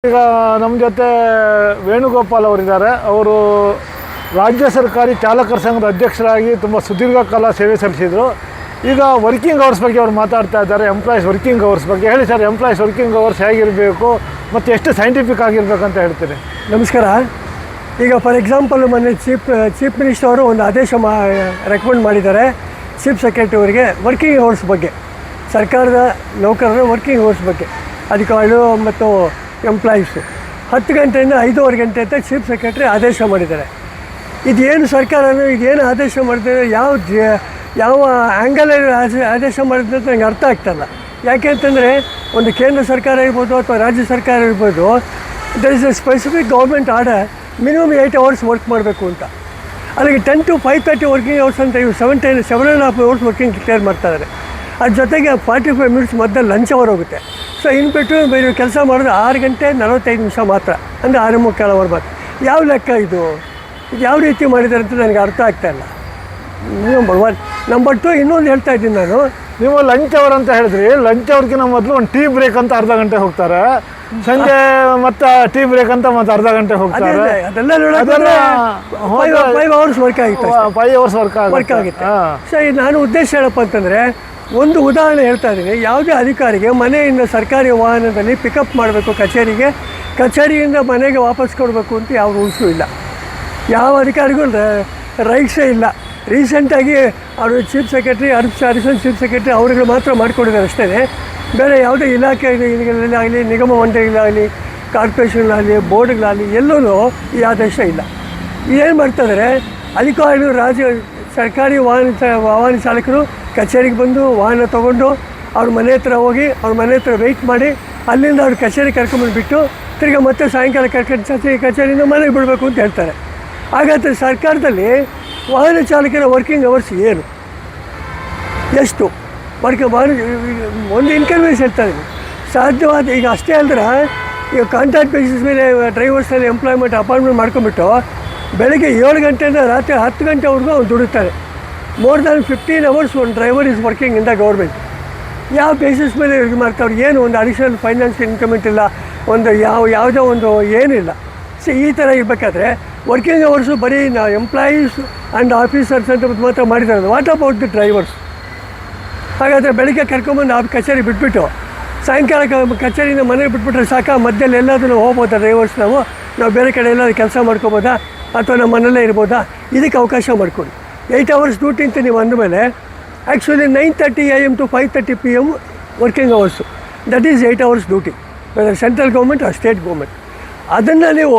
ಈಗ ನಮ್ಮ ಜೊತೆ ವೇಣುಗೋಪಾಲ್ ಅವರಿದ್ದಾರೆ. ಅವರು ರಾಜ್ಯ ಸರ್ಕಾರಿ ಚಾಲಕರ ಸಂಘದ ಅಧ್ಯಕ್ಷರಾಗಿ ತುಂಬ ಸುದೀರ್ಘ ಕಾಲ ಸೇವೆ ಸಲ್ಲಿಸಿದರು. ಈಗ ವರ್ಕಿಂಗ್ ಅವರ್ಸ್ ಬಗ್ಗೆ ಅವರು ಮಾತಾಡ್ತಾ ಇದ್ದಾರೆ. ಎಂಪ್ಲಾಯೀಸ್ ವರ್ಕಿಂಗ್ ಅವರ್ಸ್ ಬಗ್ಗೆ ಹೇಳಿ ಸರ್. ಎಂಪ್ಲಾಯೀಸ್ ವರ್ಕಿಂಗ್ ಅವರ್ಸ್ ಹೇಗಿರಬೇಕು ಮತ್ತು ಎಷ್ಟು ಸೈಂಟಿಫಿಕ್ ಆಗಿರಬೇಕು ಅಂತ ಹೇಳ್ತೀರಿ? ನಮಸ್ಕಾರ. ಈಗ ಫಾರ್ ಎಕ್ಸಾಂಪಲ್ ಮೊನ್ನೆ ಚೀಫ್ ಮಿನಿಸ್ಟರ್ ಅವರು ಒಂದು ಆದೇಶ ರೆಕಮೆಂಡ್ ಮಾಡಿದ್ದಾರೆ ಚೀಫ್ ಸೆಕ್ರೆಟರಿ ಅವರಿಗೆ ವರ್ಕಿಂಗ್ ಅವರ್ಸ್ ಬಗ್ಗೆ, ಸರ್ಕಾರದ ನೌಕರರ ವರ್ಕಿಂಗ್ ಅವರ್ಸ್ ಬಗ್ಗೆ, ಅಧಿಕಾರಿಗಳು ಮತ್ತು ಎಂಪ್ಲಾಯೀಸು 10 ಗಂಟೆಯಿಂದ 5:15 ಗಂಟೆ ಅಂತ ಚೀಫ್ ಸೆಕ್ರೆಟರಿ ಆದೇಶ ಮಾಡಿದ್ದಾರೆ. ಇದೇನು ಸರ್ಕಾರನೂ ಇದೇನು ಆದೇಶ ಮಾಡಿದ್ದಾರೆ, ಯಾವ ಆ್ಯಂಗಲಲ್ಲಿ ಆದೇಶ ಮಾಡಿದ್ರೆ ಅಂತ ನನಗೆ ಅರ್ಥ ಆಗ್ತಾಯಿಲ್ಲ. ಯಾಕೆ ಅಂತಂದರೆ ಒಂದು ಕೇಂದ್ರ ಸರ್ಕಾರ ಇರ್ಬೋದು ಅಥವಾ ರಾಜ್ಯ ಸರ್ಕಾರ ಇರ್ಬೋದು, there is a specific government order minimum 8 hours work ಮಾಡಬೇಕು ಅಂತ. ಅಲ್ಲಿಗೆ 10 to 5:30 ವರ್ಕಿಂಗ್ ಅವರ್ಸ್ ಅಂತ ಇವು 7.5 ಅವರ್ಸ್ ವರ್ಕಿಂಗ್ ಕ್ಲಿಯರ್ ಮಾಡ್ತಾಯಿದ್ದಾರೆ. ಅದ್ರ ಜೊತೆಗೆ 45 ಮಿನಿಟ್ಸ್ ಮಧ್ಯೆ ಲಂಚ್ ಅವರ್ ಹೋಗುತ್ತೆ. ಸೊ ಇನ್ಬಿಟ್ಟು ಬೇರೆ ಕೆಲಸ ಮಾಡಿದ್ರೆ 6 ಗಂಟೆ 45 ನಿಮಿಷ ಮಾತ್ರ, ಅಂದರೆ 6.75 ಅವರ್ ಮಾತ್ರ. ಯಾವ ಲೆಕ್ಕ ಇದು ಯಾವ ರೀತಿ ಮಾಡಿದ್ದಾರೆ ಅಂತ ನನಗೆ ಅರ್ಥ ಆಗ್ತಾಯಿಲ್ಲ. ನಂಬರ್ 1. ನಂಬರ್ 2, ಇನ್ನೊಂದು ಹೇಳ್ತಾ ಇದ್ದೀನಿ ನಾನು. ನೀವು ಲಂಚ್ ಅವರ್ ಅಂತ ಹೇಳಿದ್ರಿ. ಲಂಚ್ ಅವ್ರಿಗಿಂತ ಮೊದಲು ಒಂದು ಟೀ ಬ್ರೇಕ್ ಅಂತ ಅರ್ಧ ಗಂಟೆ ಹೋಗ್ತಾರೆ, ಸಂಜೆ ಮತ್ತು ಟೀ ಬ್ರೇಕ್ ಅಂತ ಮತ್ತೆ ಅರ್ಧ ಗಂಟೆ ಹೋಗ್ತಾರೆ. ಅದೆಲ್ಲ ನೋಡಿದ್ರೆ 5 ಅವರ್ಸ್ ವರ್ಕ್ ಆಗಿತ್ತು, 5 ಅವರ್ಸ್ ವರ್ಕ್ ಆಗಿತ್ತು. ಸೊ ನಾನು ಉದ್ದೇಶ ಹೇಳಪ್ಪ ಅಂತಂದರೆ, ಒಂದು ಉದಾಹರಣೆ ಹೇಳ್ತಾ ಇದ್ದೀನಿ. ಯಾವುದೇ ಅಧಿಕಾರಿಗೆ ಮನೆಯಿಂದ ಸರ್ಕಾರಿ ವಾಹನದಲ್ಲಿ ಪಿಕಪ್ ಮಾಡಬೇಕು ಕಚೇರಿಯಿಂದ ಮನೆಗೆ ವಾಪಸ್ ಕೊಡಬೇಕು ಅಂತ ಯಾವ ರೂಲ್ಸು ಇಲ್ಲ. ಯಾವ ಅಧಿಕಾರಿಗೂ ರೈಟ್ಸೇ ಇಲ್ಲ. ರೀಸೆಂಟಾಗಿ ಅವರು chief secretary additional chief secretary ಅವರಿಗೆ ಮಾತ್ರ ಮಾಡಿಕೊಡಿದ್ದಾರೆ ಅಷ್ಟೇ. ಬೇರೆ ಯಾವುದೇ ಇಲಾಖೆಗಳಾಗಲಿ, ನಿಗಮ ಮಂಡಳಿಗಳಾಗಲಿ, ಕಾರ್ಪೊರೇಷನ್ಗಳಾಗಲಿ, ಬೋರ್ಡ್ಗಳಾಗಲಿ ಎಲ್ಲೂ ಈ ಆದೇಶ ಇಲ್ಲ. ಏನು ಮಾಡ್ತಾಯಿದ್ದಾರೆ, ಅಧಿಕಾರಿಗಳು ಸರ್ಕಾರಿ ವಾಹನ ಚಾಲಕರು ಕಚೇರಿಗೆ ಬಂದು ವಾಹನ ತೊಗೊಂಡು ಅವ್ರ ಮನೆ ಹತ್ರ ಹೋಗಿ ಅವ್ರ ಮನೆ ಹತ್ರ ವೆಯ್ಟ್ ಮಾಡಿ ಅಲ್ಲಿಂದ ಅವ್ರ ಕಚೇರಿ ಕರ್ಕೊಂಬಂದುಬಿಟ್ಟು ತಿರ್ಗಿ ಮತ್ತೆ ಸಾಯಂಕಾಲ ಕಚೇರಿಯಿಂದ ಮನೆಗೆ ಬಿಡಬೇಕು ಅಂತ ಹೇಳ್ತಾರೆ. ಹಾಗಾದರೆ ಸರ್ಕಾರದಲ್ಲಿ ವಾಹನ ಚಾಲಕರ ವರ್ಕಿಂಗ್ ಅವರ್ಸ್ ಏನು, ಎಷ್ಟು ಒಂದು ಇನ್ಕನ್ವೀನಿಯನ್ಸ್ ಹೇಳ್ತಾ ಇದ್ದೀನಿ. ಸಾಧ್ಯವಾದ ಈಗ ಅಷ್ಟೇ ಅಲ್ಲದ್ರೆ, ಈಗ ಕಾಂಟ್ರಾಕ್ಟ್ ಬೇಸಿಸ್ ಮೇಲೆ ಡ್ರೈವರ್ಸಲ್ಲಿ ಎಂಪ್ಲಾಯ್ಮೆಂಟ್ ಅಪಾಯಿಂಟ್ಮೆಂಟ್ ಮಾಡ್ಕೊಂಬಿಟ್ಟು ಬೆಳಗ್ಗೆ 7 ಗಂಟೆಯಿಂದ ರಾತ್ರಿ 10 ಗಂಟೆವರೆಗೂ ಅವ್ರು ದುಡಿತಾರೆ. ಮೋರ್ ದ್ಯಾನ್ 15 ಅವರ್ಸ್ ಒಂದು driver is working in the government. ಯಾವ ಬೇಸಿಸ್ ಮೇಲೆ ಇದು ಮಾಡ್ತಾವ್ರು? ಏನು ಒಂದು ಅಡಿಷನಲ್ ಫೈನಾನ್ಷಿಯಲ್ ಇನ್ಕಮೆಂಟ್ ಇಲ್ಲ, ಒಂದು ಯಾವುದೋ ಒಂದು ಏನಿಲ್ಲ. ಸೊ ಈ ಥರ ಇರಬೇಕಾದ್ರೆ ವರ್ಕಿಂಗ್ ಅವರ್ಸು ಬರೀ ಎಂಪ್ಲಾಯೀಸ್ ಆ್ಯಂಡ್ ಆಫೀಸರ್ಸ್ ಅಂತ ಮಾತ್ರ ಮಾಡಿದ್ದಾರೆ. What about the drivers? ಹಾಗಾದರೆ ಬೆಳಗ್ಗೆ ಕರ್ಕೊಂಬಂದು ಕಚೇರಿ ಬಿಟ್ಬಿಟ್ಟು ಸಾಯಂಕಾಲ ಕಚೇರಿಯಿಂದ ಮನೆಗೆ ಬಿಟ್ಬಿಟ್ರೆ ಸಾಕ, ಮಧ್ಯದಲ್ಲಿ ಎಲ್ಲಾದರೂ ಹೋಗ್ಬೋದಾ ಡ್ರೈವರ್ಸ್? ನಾವು ಬೇರೆ ಕಡೆ ಎಲ್ಲಾದರೂ ಕೆಲಸ ಮಾಡ್ಕೋಬೋದಾ ಅಥವಾ ನಮ್ಮ ಮನೆಯಲ್ಲೇ ಇರ್ಬೋದಾ? ಇದಕ್ಕೆ ಅವಕಾಶ ಮಾಡಿಕೊಡಿ. 8 ಅವರ್ಸ್ ಡ್ಯೂಟಿ ಅಂತ ನೀವು ಅಂದಮೇಲೆ actually 9:30 AM to 5:30 PM working hours, that is 8 hours duty, central government or state government. ಅದನ್ನು ನೀವು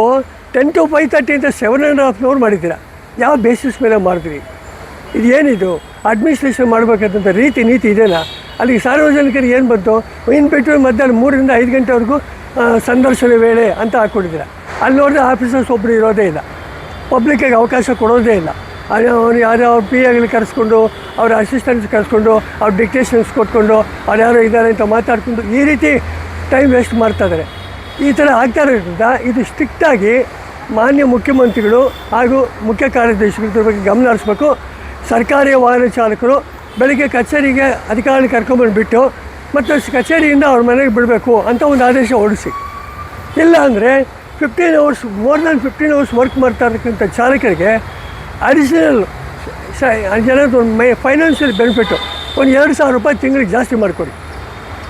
10 to 5:30 ಅಂತ 7.5 ಅವರ್ ಮಾಡಿದ್ದೀರಾ. ಯಾವ ಬೇಸಿಸ್ ಮೇಲೆ ಮಾಡಿದ್ರಿ? ಇದು ಏನಿದು ಅಡ್ಮಿನಿಸ್ಟ್ರೇಷನ್ ಮಾಡಬೇಕಂತ ನೀತಿ ಇದೆಯಲ್ಲ? ಅಲ್ಲಿಗೆ ಸಾರ್ವಜನಿಕರಿಗೆ ಏನು ಬಂತು? ಇನ್ಬಿಟ್ಟು ಮಧ್ಯಾಹ್ನ 3 to 5 ಗಂಟೆವರೆಗೂ ಸಂದರ್ಶನ ವೇಳೆ ಅಂತ ಹಾಕ್ಕೊಂಡಿದ್ದೀರಾ. ಅಲ್ಲಿ ನೋಡಿದ್ರೆ ಆಫೀಸರ್ಸ್ ಒಬ್ಬರು ಇರೋದೇ ಇಲ್ಲ, ಪಬ್ಲಿಕ್ಕಿಗೆ ಅವಕಾಶ ಕೊಡೋದೇ ಇಲ್ಲ. ಯಾರೋ ಅವ್ರ ಪಿ ಎಗಳು ಕರೆಸ್ಕೊಂಡು, ಅವ್ರ ಅಸಿಸ್ಟೆಂಟ್ಸ್ ಕರೆಸ್ಕೊಂಡು, ಅವ್ರ ಡಿಕ್ಟೇಷನ್ಸ್ ಕೊಟ್ಕೊಂಡು, ಅವ್ರು ಯಾರೋ ಇದ್ದಾರೆ ಅಂತ ಮಾತಾಡ್ಕೊಂಡು ಈ ರೀತಿ ಟೈಮ್ ವೇಸ್ಟ್ ಮಾಡ್ತಾಯಿದ್ದಾರೆ. ಈ ಥರ ಆಗ್ತಾ ಇರೋದ್ರಿಂದ ಇದು ಸ್ಟ್ರಿಕ್ಟಾಗಿ ಮಾನ್ಯ ಮುಖ್ಯಮಂತ್ರಿಗಳು ಹಾಗೂ ಮುಖ್ಯ ಕಾರ್ಯದರ್ಶಿಗಳ ಬಗ್ಗೆ ಗಮನ ಹರಿಸ್ಬೇಕು. ಸರ್ಕಾರಿ ವಾಹನ ಚಾಲಕರು ಬೆಳಗ್ಗೆ ಕಚೇರಿಗೆ ಅಧಿಕಾರಿ ಕರ್ಕೊಂಬಂದುಬಿಟ್ಟು ಮತ್ತು ಕಚೇರಿಯಿಂದ ಅವ್ರ ಮನೆಗೆ ಬಿಡಬೇಕು ಅಂತ ಒಂದು ಆದೇಶ ಹೊರಡಿಸಿ. ಇಲ್ಲ ಅಂದರೆ 15 hours more than 15 hours work ಮಾಡ್ತಾ ಇರ್ತಕ್ಕಂಥ ಚಾಲಕರಿಗೆ ಅಡಿಷನಲ್ ಫೈನಾನ್ಷಿಯಲ್ ಬೆನಿಫಿಟ್ಟು ಒಂದು 2,000 ರೂಪಾಯಿ ತಿಂಗಳಿಗೆ ಜಾಸ್ತಿ ಮಾಡಿಕೊಡಿ.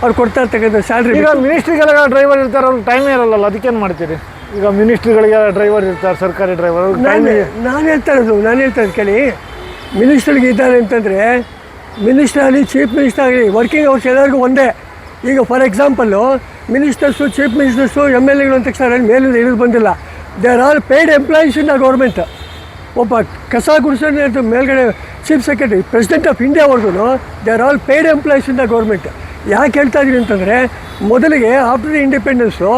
ಅವ್ರು ಕೊಡ್ತಾ ಇರ್ತಕ್ಕಂಥ ಸ್ಯಾಲ್ರಿ. ಈಗ ಮಿನಿಸ್ಟ್ರಿಗಳಿಗೆಲ್ಲ ಡ್ರೈವರ್ ಇರ್ತಾರೆ, ಅವ್ರಿಗೆ ಟೈಮೇ ಇರಲ್ಲ, ಅದಕ್ಕೇನು ಮಾಡ್ತೀರಿ? ಈಗ ಮಿನಿಸ್ಟ್ರಿಗಳಿಗೆ ಡ್ರೈವರ್ ಇರ್ತಾರೆ, ಸರ್ಕಾರಿ ಡ್ರೈವರ್. ನಾನು ಹೇಳ್ತಾ ಇರೋದು ಕೇಳಿ. ಮಿನಿಸ್ಟ್ರಿಗೆ ಇದ್ದಾರೆ ಅಂತಂದರೆ ಮಿನಿಸ್ಟರ್ ಆಗಲಿ ಚೀಫ್ ಮಿನಿಸ್ಟರ್ ಆಗಲಿ ವರ್ಕಿಂಗ್ ಅವರ್ಸ್ ಎಲ್ಲರಿಗೂ ಒಂದೇ. ಈಗ for example ministers, chief ministers, MLAಗಳು ಅಂತ ತಕ್ಷಣ ಮೇಲಿಂದ ಇಳಿದು ಬಂದಿಲ್ಲ. They are all paid employees in the government. ಒಬ್ಬ ಕಸ ಗುಡಿಸೋದು ಮೇಲ್ಗಡೆ ಚೀಫ್ ಸೆಕ್ರೆಟರಿ, ಪ್ರೆಸಿಡೆಂಟ್ ಆಫ್ ಇಂಡಿಯಾವರೆಗೂ they are all paid employees in the government. ಯಾಕೆ ಹೇಳ್ತಾ ಇದ್ದೀನಿ ಅಂತಂದರೆ, ಮೊದಲಿಗೆ ಆಫ್ಟರ್ ಇಂಡಿಪೆಂಡೆನ್ಸು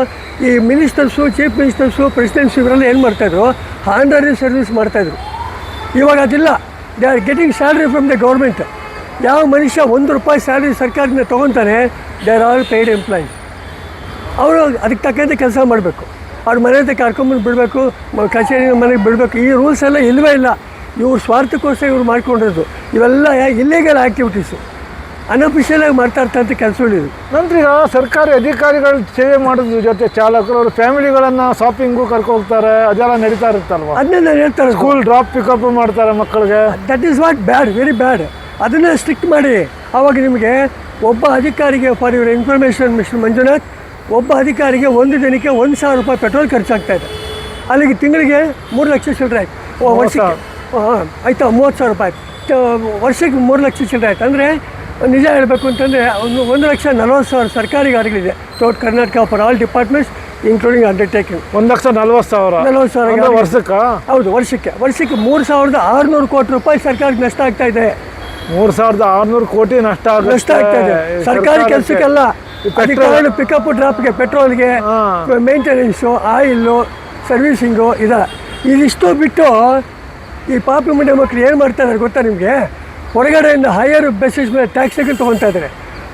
ಈ ಮಿನಿಸ್ಟರ್ಸು, ಚೀಫ್ ಮಿನಿಸ್ಟರ್ಸು, ಪ್ರೆಸಿಡೆಂಟ್ಸ್ ಇವರೆಲ್ಲ ಏನು ಮಾಡ್ತಾಯಿದ್ರು, ಹಾನರರಿ ಸರ್ವಿಸ್ ಮಾಡ್ತಾಯಿದ್ರು. ಇವಾಗ ಅದಿಲ್ಲ. They are getting salary from the government. ಯಾವ ಮನುಷ್ಯ 1 ರೂಪಾಯಿ ಸ್ಯಾಲ್ರಿ ಸರ್ಕಾರದಿಂದ ತೊಗೊತಾನೆ, they are all paid employees. ಅವರು ಅದಕ್ಕೆ ತಕ್ಕಂತೆ ಕೆಲಸ ಮಾಡಬೇಕು. ಅವ್ರ ಮನೆ ಹತ್ರ ಕರ್ಕೊಂಬಂದು ಬಿಡಬೇಕು, ಕಚೇರಿ ಮನೆಗೆ ಬಿಡಬೇಕು. ಈ ರೂಲ್ಸ್ ಎಲ್ಲ ಇಲ್ಲವೇ ಇಲ್ಲ. ಇವ್ರ ಸ್ವಾರ್ಥಕ್ಕೋಸ್ಕರ ಇವ್ರು ಮಾಡ್ಕೊಂಡಿರೋದು. ಇವೆಲ್ಲ ಇಲ್ಲೀಗಲ್ ಆ್ಯಕ್ಟಿವಿಟೀಸು. ಅನ್ಅಫಿಷಿಯಲಾಗಿ ಮಾಡ್ತಾ ಇರ್ತಂಥ ಕೆಲಸಗಳಿದು. ನಂತರ ಈಗ ಸರ್ಕಾರಿ ಅಧಿಕಾರಿಗಳು ಸೇವೆ ಮಾಡೋದ್ರ ಜೊತೆ ಚಾಲಕರು ಅವ್ರ ಫ್ಯಾಮಿಲಿಗಳನ್ನು ಶಾಪಿಂಗು ಕರ್ಕೊ ಹೋಗ್ತಾರೆ, ಅದೆಲ್ಲ ನಡೀತಾ ಇರುತ್ತಲ್ವ. ಅದನ್ನೇ ನಾನು ಹೇಳ್ತಾರೆ, ಸ್ಕೂಲ್ ಡ್ರಾಪ್ ಪಿಕಪ್ ಮಾಡ್ತಾರೆ ಮಕ್ಕಳಿಗೆ. That is what bad, very bad. ಅದನ್ನು ಸ್ಟ್ರಿಕ್ಟ್ ಮಾಡಿ. ಆವಾಗ ನಿಮಗೆ ಒಬ್ಬ ಅಧಿಕಾರಿಗೆ, for your information mister Manjunath, ಒಬ್ಬ ಅಧಿಕಾರಿಗೆ ಒಂದು ದಿನಕ್ಕೆ 1,000 ರೂಪಾಯಿ ಪೆಟ್ರೋಲ್ ಖರ್ಚಾಗ್ತಾ ಇದೆ. ಅಲ್ಲಿಗೆ ತಿಂಗಳಿಗೆ 3 ಲಕ್ಷ ಚಿಲ್ಲರೆ ಆಯ್ತು. ವರ್ಷಕ್ಕೆ ಆಯಿತಾ 30,000 ರೂಪಾಯಿ ವರ್ಷಕ್ಕೆ 3 ಲಕ್ಷ ಚಿಲ್ಲರೆ ಆಯ್ತು. ಅಂದರೆ ನಿಜ ಹೇಳಬೇಕು ಅಂತಂದರೆ 1,40,000 ಸರ್ಕಾರಿ ಗಾಡಿಗಳಿದೆ throughout Karnataka for all departments including undertaking. 1,40,000 ವರ್ಷಕ್ಕೆ. ಹೌದು, ವರ್ಷಕ್ಕೆ 3,600 ಕೋಟಿ ರೂಪಾಯಿ ಸರ್ಕಾರಕ್ಕೆ ನಷ್ಟ ಆಗ್ತಾ ಇದೆ. 3,600 ಕೋಟಿ ನಷ್ಟ ಆಗ್ತಾ ಇದೆ ಸರ್ಕಾರಿ ಕೆಲಸಕ್ಕೆಲ್ಲ. ಅಧಿಕಾರಿಗಳು ಪಿಕಪ್ ಡ್ರಾಪ್ಗೆ, ಪೆಟ್ರೋಲ್ಗೆ, ಮೇಂಟೆನೆನ್ಸು, ಆಯಿಲ್ಲು, ಸರ್ವಿಸಿಂಗು ಇದಿಷ್ಟು ಬಿಟ್ಟು ಈ ಪಾಪಿ ಮಂಡ್ಯ ಮಕ್ಕಳು ಏನು ಮಾಡ್ತಾರೆ ಗೊತ್ತಾ ನಿಮಗೆ? ಹೊರಗಡೆಯಿಂದ ಹೈಯರ್ ಬೇಸಿಸ್ ಮೇಲೆ ಟ್ಯಾಕ್ಸಿಗೆ ತೊಗೊತಾ ಇದ್ದಾರೆ.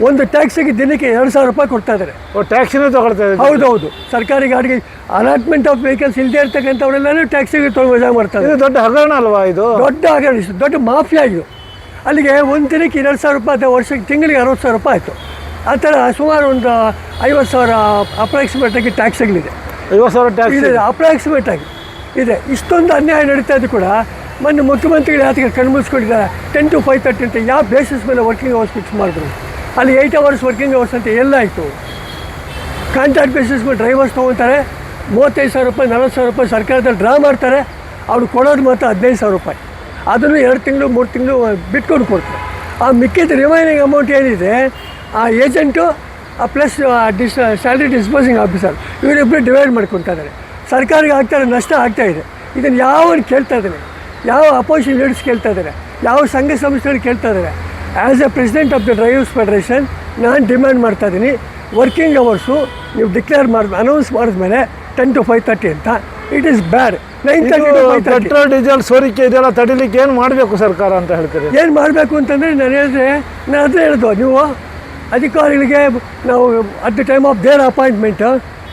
ಒಂದು ಟ್ಯಾಕ್ಸಿಗೆ ದಿನಕ್ಕೆ 2,000 ರೂಪಾಯಿ ಕೊಡ್ತಾ ಇದ್ದಾರೆ. ಟ್ಯಾಕ್ಸಿನೂ ತಗೊಳ್ತಾ ಇದ್ದಾರೆ. ಹೌದೌದು, ಸರ್ಕಾರಿ ಗಾಡಿಗೆ ಅಲಾಟ್ಮೆಂಟ್ ಆಫ್ ವೆಹಿಕಲ್ಸ್ ಇಲ್ಲದೆ ಇರ್ತಕ್ಕಂಥವರೆಲ್ಲರೂ ಟ್ಯಾಕ್ಸಿಗೆ ತೊಗೊಂಡು ವಜಾ ಮಾಡ್ತಾರೆ. ಇದು ದೊಡ್ಡ ಹಗರಣ ಅಲ್ವಾ? ಇದು ದೊಡ್ಡ ಹಗರಣ, ದೊಡ್ಡ ಮಾಫಿಯಾ ಇದು. ಅಲ್ಲಿಗೆ ಒಂದು ದಿನಕ್ಕೆ 2,000 ರೂಪಾಯಿ ಅಥವಾ ವರ್ಷಕ್ಕೆ ತಿಂಗಳಿಗೆ 60,000 ರೂಪಾಯಿ ಆಯಿತು. ಆ ಥರ ಸುಮಾರು ಒಂದು 50,000 ಅಪ್ರಾಕ್ಸಿಮೇಟಾಗಿ ಟ್ಯಾಕ್ಸ್ಗಳಿದೆ. 50,000 ಟ್ಯಾಕ್ಸ್ ಇದೆ ಅಪ್ರಾಕ್ಸಿಮೇಟಾಗಿ ಇದೆ. ಇಷ್ಟೊಂದು ಅನ್ಯಾಯ ನಡೀತಾ ಇದ್ದು ಕೂಡ ಮೊನ್ನೆ ಮುಖ್ಯಮಂತ್ರಿಗಳು ಯಾತಕ್ಕೆ ಕಣ್ಮುಚ್ಕೊಂಡಿದ್ದಾರೆ? 10 to 5:30 ಅಂತ ಯಾವ ಬೇಸಿಸ್ ಮೇಲೆ ವರ್ಕಿಂಗ್ ಅವರ್ಸ್ ಫಿಕ್ಸ್ ಮಾಡಿದ್ರು? ಅಲ್ಲಿ 8 hours ವರ್ಕಿಂಗ್ ಅವರ್ಸ್ ಅಂತ ಎಲ್ಲಾಯಿತು? ಕಾಂಟ್ರಾಕ್ಟ್ ಬೇಸಿಸ್ ಮೇಲೆ ಡ್ರೈವರ್ಸ್ ತೊಗೊತಾರೆ, 35,000 ರೂಪಾಯಿ 40,000 ರೂಪಾಯಿ ಸರ್ಕಾರದಲ್ಲಿ ಡ್ರಾ ಮಾಡ್ತಾರೆ. ಅವ್ರು ಕೊಡೋದು ಮಾತ್ರ 15,000 ರೂಪಾಯಿ. ಅದನ್ನು 2 ತಿಂಗಳು 3 ತಿಂಗಳು ಬಿಟ್ಕೊಂಡು ಕೊಡ್ತಾರೆ. ಆ ಮಿಕ್ಕಿದ ರಿಮೈನಿಂಗ್ ಅಮೌಂಟ್ ಏನಿದೆ ಆ agent plus salary disposing officer ಇವರಿಬ್ಬರು ಡಿವೈಡ್ ಮಾಡ್ಕೊತಾ ಇದ್ದಾರೆ. ಸರ್ಕಾರಕ್ಕೆ ಆಗ್ತಾರೆ, ನಷ್ಟ ಆಗ್ತಾಯಿದೆ. ಇದನ್ನು ಯಾವನು ಕೇಳ್ತಾ ಇದ್ದಾನೆ? ಯಾವ ಅಪೋಸಿಷನ್ ಲೀಡರ್ಸ್ ಕೇಳ್ತಾ ಇದ್ದಾರೆ? ಯಾವ ಸಂಘ ಸಂಸ್ಥೆಗಳು ಕೇಳ್ತಾ ಇದ್ದಾರೆ? As A president of the drivers federation ನಾನು ಡಿಮ್ಯಾಂಡ್ ಮಾಡ್ತಾ ಇದ್ದೀನಿ, ವರ್ಕಿಂಗ್ ಅವರ್ಸು ನೀವು ಅನೌನ್ಸ್ ಮಾಡಿದ್ಮೇಲೆ 10 to 5:30 ಅಂತ. It is bad. 9:30 to 5:30. Petrol diesel ಸೋರಿಕೆ ಇದೆಲ್ಲ ತಡಿಲಿಕ್ಕೆ ಏನು ಮಾಡಬೇಕು ಸರ್ಕಾರ ಅಂತ ಹೇಳ್ತೀರಿ? ಏನು ಮಾಡಬೇಕು ಅಂತಂದರೆ ನಾನು ಅದೇ ಹೇಳಿದ್ದು, ನೀವು ಅಧಿಕಾರಿಗಳಿಗೆ ನಾವು at the time of their appointment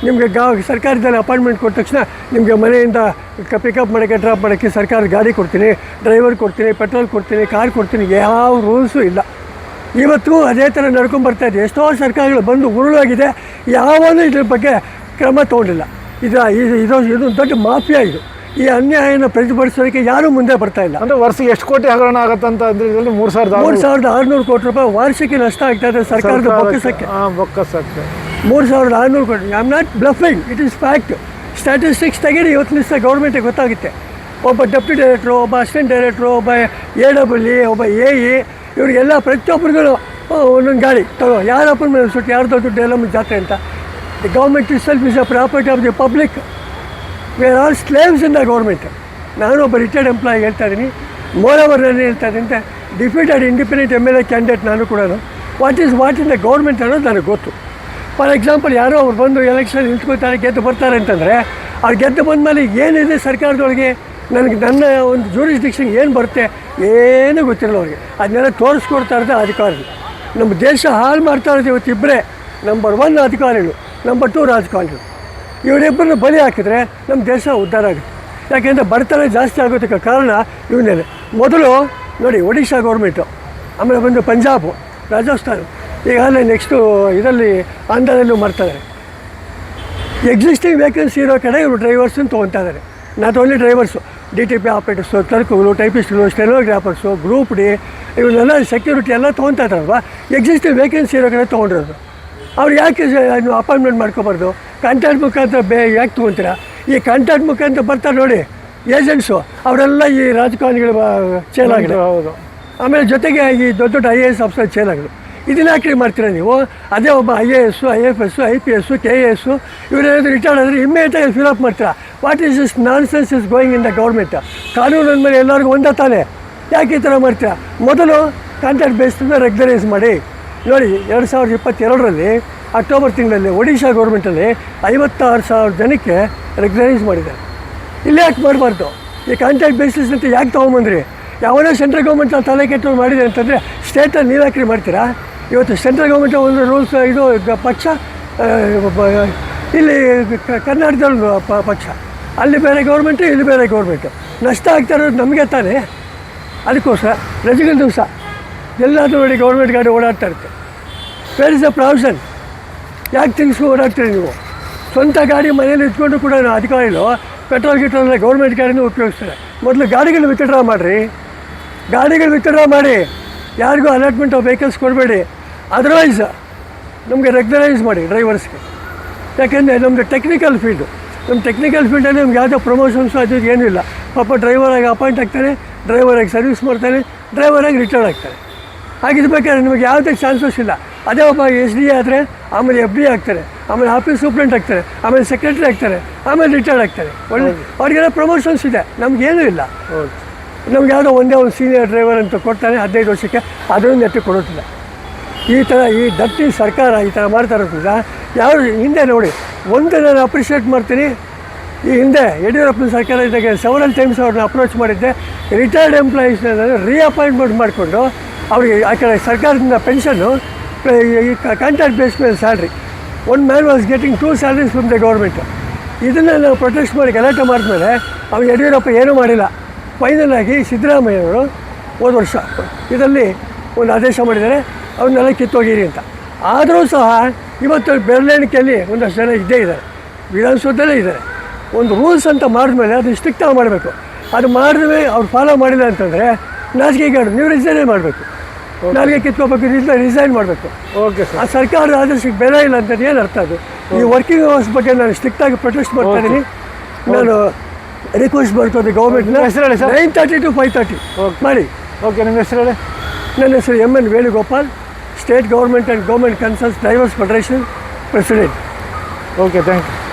ನಿಮಗೆ ಸರ್ಕಾರದಲ್ಲಿ ಅಪಾಯಿಂಟ್ಮೆಂಟ್ ಕೊಟ್ಟ ತಕ್ಷಣ ನಿಮಗೆ ಮನೆಯಿಂದ ಪಿಕಪ್ ಮಾಡೋಕ್ಕೆ, ಡ್ರಾಪ್ ಮಾಡೋಕ್ಕೆ ಸರ್ಕಾರ ಗಾಡಿ ಕೊಡ್ತೀನಿ, ಡ್ರೈವರ್ ಕೊಡ್ತೀನಿ, ಪೆಟ್ರೋಲ್ ಕೊಡ್ತೀನಿ, ಕಾರ್ ಕೊಡ್ತೀನಿ. ಯಾವ ರೂಲ್ಸು ಇಲ್ಲ. ಇವತ್ತು ಅದೇ ಥರ ನಡ್ಕೊಂಡ್ಬರ್ತಾ ಇದೆ. ಎಷ್ಟೋ ಸರ್ಕಾರಗಳು ಬಂದು ಉರುಳಾಗಿದೆ, ಯಾವನೂ ಇದ್ರ ಬಗ್ಗೆ ಕ್ರಮ ತೊಗೊಂಡಿಲ್ಲ. ಇದು ದೊಡ್ಡ ಮಾಫಿಯಾ. ಇದು ಈ ಅನ್ಯಾಯನ ಪ್ರತಿಭಟಿಸೋದಕ್ಕೆ ಯಾರೂ ಮುಂದೆ ಬರ್ತಾ ಇಲ್ಲ. ಅಂದರೆ ವರ್ಷಕ್ಕೆ ಎಷ್ಟು ಕೋಟಿ ಹಗರಣ ಆಗುತ್ತಂತ ಅಂದರೆ ಇದರಲ್ಲಿ 3,600 ಕೋಟಿ ರೂಪಾಯಿ ವಾರ್ಷಿಕ ನಷ್ಟ ಆಗ್ತಾ ಇದೆ ಸರ್ಕಾರದ ಬೊಕ್ಕಸಕ್ಕೆ. 3,600 crore. I am not bluffing, it is fact. Statistics ತೆಗೀರಿ, ಇವತ್ತಿನ ದಿವಸ ಗೌರ್ಮೆಂಟಿಗೆ ಗೊತ್ತಾಗುತ್ತೆ. ಒಬ್ಬ ಡೆಪ್ಯೂಟಿ ಡೈರೆಕ್ಟ್ರು, ಒಬ್ಬ ಅಸಿಸ್ಟೆಂಟ್ ಡೈರೆಕ್ಟ್ರು, ಒಬ್ಬ AWE, ಒಬ್ಬ AE, ಇವರಿಗೆಲ್ಲ ಪ್ರತಿಯೊಬ್ಬರಿಗೂ ಒಂದೊಂದು ಗಾಡಿ ತಗೋ. ಯಾರಪ್ಪ ಮೇಲೆ ಸುಟ್ಟು ಯಾರ್ದೋ ದುಡ್ಡು ಎಲ್ಲ ಜಾತ್ರೆ ಅಂತ. The government it self is a property of the public. We are all slaves in the government. ನಾನು ಒಬ್ಬ ರಿಟೈರ್ಡ್ ಎಂಪ್ಲಾಯಿ ಹೇಳ್ತಾ ಇದ್ದೀನಿ. ಮೋರವರ್ ನಾನು ಹೇಳ್ತಾ ಇದ್ದೀನಿ ಅಂತ ಡಿಫೀಟೆಡ್ ಇಂಡಿಪೆಂಡೆಂಟ್ MLA ಕ್ಯಾಂಡಿಡೇಟ್ ನಾನು ಕೂಡ. ವಾಟ್ ಇನ್ ದ ಗೌರ್ಮೆಂಟ್ ಅನ್ನೋದು ನನಗೆ ಗೊತ್ತು. ಫಾರ್ ಎಕ್ಸಾಂಪಲ್, ಯಾರೋ ಅವ್ರು ಬಂದು ಎಲೆಕ್ಷನ್ ನಿಂತ್ಕೊಳ್ತಾರೆ, ಗೆದ್ದು ಬರ್ತಾರೆ ಅಂತಂದರೆ ಅವ್ರು ಗೆದ್ದು ಬಂದಮೇಲೆ ಏನಿದೆ ಸರ್ಕಾರದೊಳಗೆ, ನನ್ನ ಒಂದು ಜೂರಿಸ್ಡಿಕ್ಷನ್ ಏನು ಬರುತ್ತೆ ಏನೂ ಗೊತ್ತಿರಲ್ಲ ಅವ್ರಿಗೆ. ಅದನ್ನೆಲ್ಲ ತೋರಿಸ್ಕೊಡ್ತಾ ಇರೋದು ಅಧಿಕಾರಿಗಳು. ನಮ್ಮ ದೇಶ ಹಾಳು ಮಾಡ್ತಾ ಇರೋದು ಇವತ್ತು ಇಬ್ಬರೇ. ನಂಬರ್ 1 ಅಧಿಕಾರಿಗಳು, ನಂಬರ್ 2 ರಾಜಕಾರಣಿಗಳು. ಇವರಿಬ್ಬರನ್ನ ಬಲಿ ಹಾಕಿದ್ರೆ ನಮ್ಮ ದೇಶ ಉದ್ಧಾರ ಆಗುತ್ತೆ. ಯಾಕೆಂದರೆ ಬಡತನ ಜಾಸ್ತಿ ಆಗೋದಕ್ಕೆ ಕಾರಣ ಇವನ್ನೇ. ಮೊದಲು ನೋಡಿ ಒಡಿಶಾ ಗೌರ್ಮೆಂಟು, ಆಮೇಲೆ ಬಂದು ಪಂಜಾಬು, ರಾಜಸ್ಥಾನ, ಈಗಾಗಲೇ ನೆಕ್ಸ್ಟು ಇದರಲ್ಲಿ ಆಂಧ್ರದಲ್ಲೂ ಮಾಡ್ತಾಯಿದ್ದಾರೆ. ಎಕ್ಸಿಸ್ಟಿಂಗ್ ವೇಕೆನ್ಸಿ ಇರೋ ಕಡೆ ಇವರು ಡ್ರೈವರ್ಸನ್ನು ತೊಗೊತಾ ಇದ್ದಾರೆ. Not only drivers, DTP operators, ಕ್ಲರ್ಕ್ಗಳು, ಟೈಪಿಸ್ಟ್ಗಳು, ಸ್ಟೆನೋಗ್ರಾಫರ್ಸು, ಗ್ರೂಪ್ ಡಿ, ಇವನ್ನೆಲ್ಲ ಸೆಕ್ಯೂರಿಟಿ ಎಲ್ಲ ತೊಗೊತಾ ಇದ್ದಾರಲ್ವ. ಎಕ್ಸಿಸ್ಟಿಂಗ್ ವೇಕೆನ್ಸಿ ಇರೋ ಕಡೆ ತೊಗೊಂಡಿರೋದು. ಅವ್ರು ಯಾಕೆ ನೀವು ಅಪಾಯಿಂಟ್ಮೆಂಟ್ ಮಾಡ್ಕೊಬಾರ್ದು? ಕಾಂಟ್ರಾಕ್ಟ್ ಮುಖಾಂತರ ಯಾಕೆ ತೊಗೊತೀರಾ? ಈ ಕಾಂಟ್ರಾಕ್ಟ್ ಮುಖಾಂತರ ಬರ್ತಾರೆ ನೋಡಿ ಏಜೆಂಟ್ಸು, ಅವರೆಲ್ಲ ಈ ರಾಜಕಾರಣಿಗಳು ಚೇಲಾಗಲಿ. ಹೌದು. ಆಮೇಲೆ ಜೊತೆಗೆ ಈ ದೊಡ್ಡ ದೊಡ್ಡ IAS ಆಫೀಸರ್ ಚೇಲಾಗಲು. ಇದನ್ನ ಯಾಕೆ ಮಾಡ್ತೀರಾ ನೀವು? ಅದೇ ಒಬ್ಬ IAS, IFS, IPS, KAS ಇವರೇನಾದರೂ ರಿಟೈರ್ಡ್ ಆದರೆ ಇಮ್ಮಿಡಿಯೇಟಾಗಿ ಫಿಲಪ್ ಮಾಡ್ತೀರಾ? What is this nonsense is going in the government? ಕಾನೂನು ಅಂದಮೇಲೆ ಎಲ್ಲರಿಗೂ ಒಂದೇ ತಾನೆ, ಯಾಕೆ ಈ ಥರ ಮಾಡ್ತೀರಾ? ಮೊದಲು ಕಾಂಟ್ರಾಕ್ಟ್ ಬೇಸ್ಡನ್ನ ರೆಗ್ಯುಲರೈಸ್ ಮಾಡಿ. ನೋಡಿ 2022ರಲ್ಲಿ ಅಕ್ಟೋಬರ್ ತಿಂಗಳಲ್ಲಿ ಒಡಿಶಾ ಗೌರ್ಮೆಂಟಲ್ಲಿ 56,000 ಜನಕ್ಕೆ ರೆಗ್ಯುಲರೈಸ್ ಮಾಡಿದ್ದಾರೆ. ಇಲ್ಲಿ ಯಾಕೆ ಮಾಡಬಾರ್ದು? ಈ ಕಾಂಟ್ರಾಕ್ಟ್ ಬೇಸಿಸ್ ಅಂತ ಯಾಕೆ ತೊಗೊಂಬಂದ್ರಿ? ಯಾವನೇ ಸೆಂಟ್ರಲ್ ಗೌರ್ಮೆಂಟ್ ತಲೆ ಕೆಟ್ಟು ಮಾಡಿದೆ ಅಂತಂದರೆ ಸ್ಟೇಟಲ್ಲಿ ನೀವು ಯಾಕೆ ಮಾಡ್ತೀರಾ? ಇವತ್ತು ಸೆಂಟ್ರಲ್ ಗೌರ್ಮೆಂಟ್ ಒಂದು ರೂಲ್ಸ್, ಇದು ಪಕ್ಷ, ಇಲ್ಲಿ ಕರ್ನಾಟಕದಲ್ಲಿ ಪಕ್ಷ, ಅಲ್ಲಿ ಬೇರೆ ಗೌರ್ಮೆಂಟು, ಇಲ್ಲಿ ಬೇರೆ ಗೌರ್ಮೆಂಟು. ನಷ್ಟ ಆಗ್ತಾ ಇರೋದು ನಮಗೆ ತಾನೇ. ಅದಕ್ಕೋಸ್ಕರ ರಜೆಗಳ ದಿವಸ ಎಲ್ಲಾದರೂ ನೋಡಿ ಗೌರ್ಮೆಂಟ್ ಗಾಡಿ ಓಡಾಡ್ತಾ ಇರುತ್ತೆ. Where is the provision? ಯಾಕೆ ತಿಂಗ್ಸ್ಕೊಂಡು ಓಡಾಡ್ತೀರಿ ನೀವು? ಸ್ವಂತ ಗಾಡಿ ಮನೇಲಿ ಇಟ್ಕೊಂಡು ಕೂಡ ಅಧಿಕಾರಿಗಳು ಪೆಟ್ರೋಲ್ ಗಿಟ್ರೋಲ್ ಗೌರ್ಮೆಂಟ್ ಗಾಡಿನೂ ಉಪಯೋಗಿಸ್ತಾರೆ. ಮೊದಲು ಗಾಡಿಗಳು ವಿತ್ಡ್ರಾ ಮಾಡಿರಿ, ಗಾಡಿಗಳು ವಿತ್ಡ್ರಾ ಮಾಡಿ, ಯಾರಿಗೂ ಅಲಾಟ್ಮೆಂಟ್ ಆಫ್ ವೆಹಿಕಲ್ಸ್ ಕೊಡಬೇಡಿ. ಅದರ್ವೈಸ್ ನಮಗೆ ರೆಗ್ಯುಲರೈಸ್ ಮಾಡಿ ಡ್ರೈವರ್ಸ್ಗೆ. ಯಾಕೆಂದರೆ ನಮ್ಮದು ಟೆಕ್ನಿಕಲ್ ಫೀಲ್ಡು, ನಮ್ಮ ಟೆಕ್ನಿಕಲ್ ಫೀಲ್ಡಲ್ಲಿ ನಮ್ಗೆ ಯಾವುದೋ ಪ್ರಮೋಷನ್ಸು ಅದು ಏನೂ ಇಲ್ಲ. ಪಾಪ ಡ್ರೈವರಾಗಿ ಅಪಾಯಿಂಟ್ ಆಗ್ತಾನೆ, ಡ್ರೈವರಾಗಿ ಸರ್ವಿಸ್ ಮಾಡ್ತಾನೆ, ಡ್ರೈವರಾಗಿ ರಿಟೈರ್ಡ್ ಆಗ್ತಾರೆ. ಹಾಗಿರ್ಬೇಕಾದ್ರೆ ನಿಮಗೆ ಯಾವುದೇ ಚಾನ್ಸಸ್ ಇಲ್ಲ. ಅದೇ ಒಬ್ಬ SD ಆದರೆ ಆಮೇಲೆ FD ಆಗ್ತಾರೆ, ಆಮೇಲೆ ಆಫೀಸ್ ಸೂಪ್ರೆಂಟ್ ಆಗ್ತಾರೆ, ಆಮೇಲೆ ಸೆಕ್ರೆಟರಿ ಆಗ್ತಾರೆ, ಆಮೇಲೆ ರಿಟೈರ್ಡ್ ಆಗ್ತಾರೆ. ಒಳ್ಳೆ ಅವ್ರಿಗೆಲ್ಲ ಪ್ರಮೋಷನ್ಸ್ ಇದೆ, ನಮಗೇನೂ ಇಲ್ಲ. ನಮ್ಗೆ ಯಾವುದೋ ಒಂದೇ ಒಂದು ಸೀನಿಯರ್ ಡ್ರೈವರ್ ಅಂತ ಕೊಡ್ತಾನೆ 15 ವರ್ಷಕ್ಕೆ, ಅದನ್ನು ನೆಟ್ಟಿ ಕೊಡೋದಿಲ್ಲ. ಈ ದಟ್ಟಿ ಸರ್ಕಾರ ಈ ಥರ ಮಾಡ್ತಾ ಇರೋದ್ರಿಂದ ಯಾರು ಹಿಂದೆ ನೋಡಿ, ಒಂದು ನಾನು ಅಪ್ರಿಷಿಯೇಟ್ ಮಾಡ್ತೀನಿ. ಈ ಹಿಂದೆ ಯಡಿಯೂರಪ್ಪನ ಸರ್ಕಾರ ಇದ್ದಾಗ ಸೆವರಲ್ ಟೈಮ್ಸ್ ಅವ್ರನ್ನ ಅಪ್ರೋಚ್ ಮಾಡಿದ್ದೆ. ರಿಟೈರ್ಡ್ ಎಂಪ್ಲಾಯೀಸ್ನ ರೀಅಪಾಯಿಂಟ್ಮೆಂಟ್ ಮಾಡಿಕೊಂಡು ಅವ್ರಿಗೆ ಆ ಕಡೆ ಸರ್ಕಾರದಿಂದ ಪೆನ್ಷನ್ನು, ಈ ಕಾಂಟ್ರಾಕ್ಟ್ ಬೇಸ್ ಮೇಲೆ salary. One man was getting 2 salaries from the government. ಇದನ್ನು ನಾವು ಪ್ರೊಟೆಸ್ಟ್ ಮಾಡಿ ಗಲಾಟೆ ಮಾಡಿದ್ಮೇಲೆ ಅವ್ನು ಯಡಿಯೂರಪ್ಪ ಏನೂ ಮಾಡಿಲ್ಲ. ಫೈನಲ್ ಆಗಿ ಸಿದ್ದರಾಮಯ್ಯವರು ಹೋದ ವರ್ಷ ಇದರಲ್ಲಿ ಒಂದು ಆದೇಶ ಮಾಡಿದ್ದಾರೆ, ಅವನ್ನೆಲ್ಲ ಕಿತ್ತೋಗಿರಿ ಅಂತ. ಆದರೂ ಸಹ ಇವತ್ತು ಬೆರಳೆಣಿಕೆಯಲ್ಲಿ ಒಂದಷ್ಟು ಜನ ಇದ್ದೇ ಇದ್ದಾರೆ, ವಿಧಾನಸೌಧದಲ್ಲೇ ಇದ್ದಾರೆ. ಒಂದು ರೂಲ್ಸ್ ಅಂತ ಮಾಡಿದ್ಮೇಲೆ ಅದು ಸ್ಟ್ರಿಕ್ಟಾಗಿ ಮಾಡಬೇಕು. ಅದು ಮಾಡಿದ್ಮೇಲೆ ಅವ್ರು ಫಾಲೋ ಮಾಡಿಲ್ಲ ಅಂತಂದರೆ ನಾಚಿಕೆಗೇಡು, ನೀವು ರಿಸೈನೇ ಮಾಡಬೇಕು. ನಾಲ್ಗೆ ಕಿತ್ಕೋಬೇಕು, ರಿಸೈನ್ ಮಾಡಬೇಕು. Okay sir. ಆ ಸರ್ಕಾರದ ಆದೇಶಕ್ಕೆ ಬೆಲೆ ಇಲ್ಲ ಅಂತ ಏನು ಅರ್ಥ? ಅದು ಈ ವರ್ಕಿಂಗ್ ಅವರ್ಸ್ ಬಗ್ಗೆ ನಾನು ಸ್ಟ್ರಿಕ್ಟಾಗಿ ಪ್ರೊಟೆಸ್ಟ್ ಮಾಡ್ತಾ ಇದ್ದೀನಿ. ನಾನು ರಿಕ್ವೆಸ್ಟ್ ಮಾಡ್ತೀನಿ ಗೌರ್ಮೆಂಟ್ನ, ಹೆಸರು ಹೇಳಿ ಸರ್. 9:30 to 5:30 ಮಾಡಿ. ಓಕೆ, ನಿಮ್ಮ ಹೆಸರು ಹೇಳಿ. ನನ್ನ ಹೆಸರು MN Venugopal, state government and government concerns drivers federation president. Okay, thank you.